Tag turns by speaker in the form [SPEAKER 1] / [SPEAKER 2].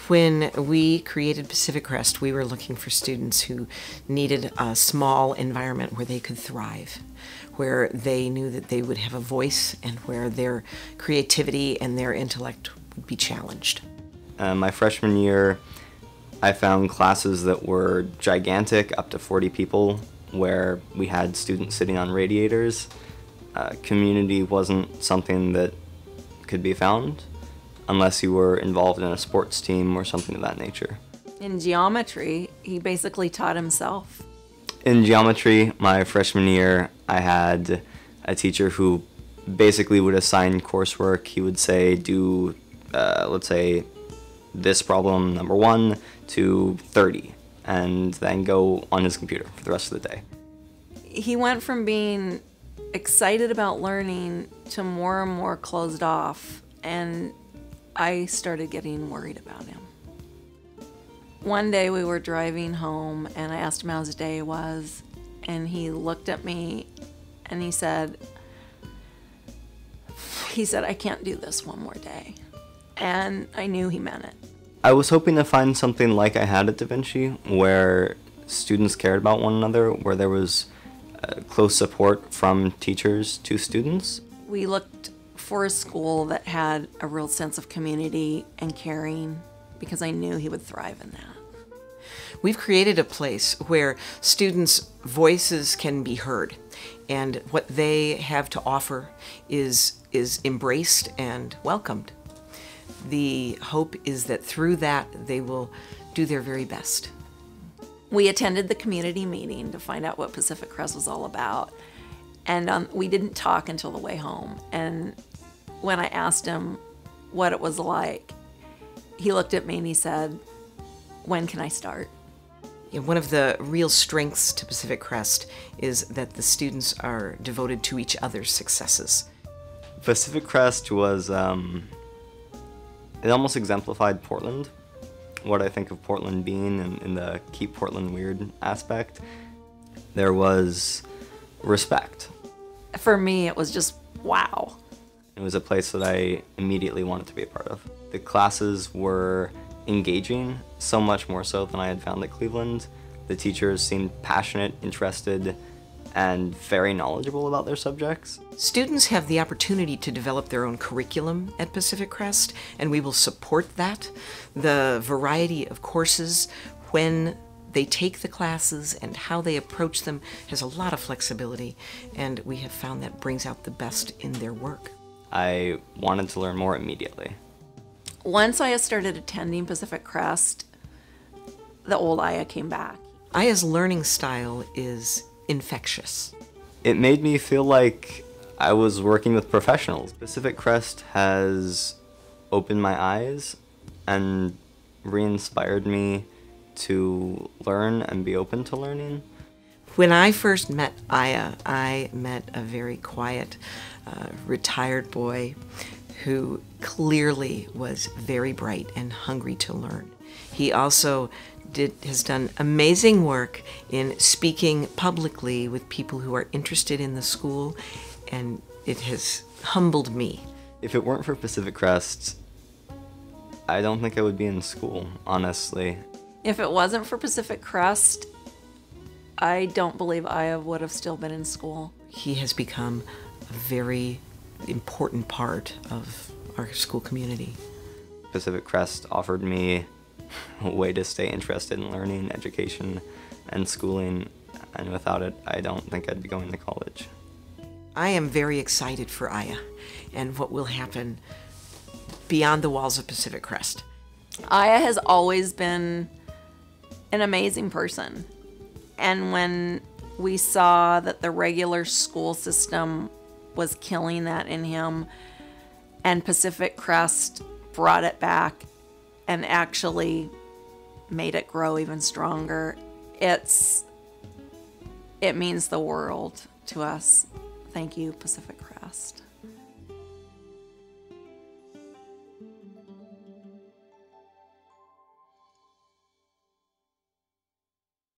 [SPEAKER 1] When we created Pacific Crest, we were looking for students who needed a small environment where they could thrive, where they knew that they would have a voice and where their creativity and their intellect would be challenged.
[SPEAKER 2] My freshman year, I found classes that were gigantic, up to 40 people, where we had students sitting on radiators. Community wasn't something that could be found unless you were involved in a sports team or something of that nature.
[SPEAKER 3] In geometry, he basically taught himself.
[SPEAKER 2] In geometry, my freshman year, I had a teacher who basically would assign coursework. He would say, do, let's say, this problem number 1 to 30, and then go on his computer for the rest of the day.
[SPEAKER 3] He went from being excited about learning to more and more closed off, and I started getting worried about him. One day we were driving home and I asked him how his day was, and he looked at me and he said, I can't do this one more day. And I knew he meant it.
[SPEAKER 2] I was hoping to find something like I had at Da Vinci, where students cared about one another, where there was close support from teachers to students.
[SPEAKER 3] We looked for a school that had a real sense of community and caring, because I knew he would thrive in that.
[SPEAKER 1] We've created a place where students' voices can be heard, and what they have to offer is embraced and welcomed. The hope is that through that they will do their very best.
[SPEAKER 3] We attended the community meeting to find out what Pacific Crest was all about, and we didn't talk until the way home. And when I asked him what it was like, he looked at me and he said, "When can I start?"
[SPEAKER 1] One of the real strengths to Pacific Crest is that the students are devoted to each other's successes.
[SPEAKER 2] Pacific Crest was, it almost exemplified Portland, what I think of Portland being in the keep Portland weird aspect. There was respect.
[SPEAKER 3] For me, it was just wow.
[SPEAKER 2] It was a place that I immediately wanted to be a part of. The classes were engaging, so much more so than I had found at Cleveland. The teachers seemed passionate, interested, and very knowledgeable about their subjects.
[SPEAKER 1] Students have the opportunity to develop their own curriculum at Pacific Crest, and we will support that. The variety of courses, when they take the classes and how they approach them, has a lot of flexibility, and we have found that brings out the best in their work.
[SPEAKER 2] I wanted to learn more immediately.
[SPEAKER 3] Once I started attending Pacific Crest, the old Iya came back.
[SPEAKER 1] Iya's learning style is infectious.
[SPEAKER 2] It made me feel like I was working with professionals. Pacific Crest has opened my eyes and re-inspired me to learn and be open to learning.
[SPEAKER 1] When I first met Iya, I met a very quiet, retired boy who clearly was very bright and hungry to learn. He also has done amazing work in speaking publicly with people who are interested in the school, and it has humbled me.
[SPEAKER 2] If it weren't for Pacific Crest, I don't think I would be in school, honestly.
[SPEAKER 3] If it wasn't for Pacific Crest, I don't believe Iya would have still been in school.
[SPEAKER 1] He has become a very important part of our school community.
[SPEAKER 2] Pacific Crest offered me a way to stay interested in learning, education, and schooling, and without it, I don't think I'd be going to college.
[SPEAKER 1] I am very excited for Iya and what will happen beyond the walls of Pacific Crest.
[SPEAKER 3] Iya has always been an amazing person, and when we saw that the regular school system was killing that in him, and Pacific Crest brought it back and actually made it grow even stronger, it means the world to us. Thank you, Pacific Crest.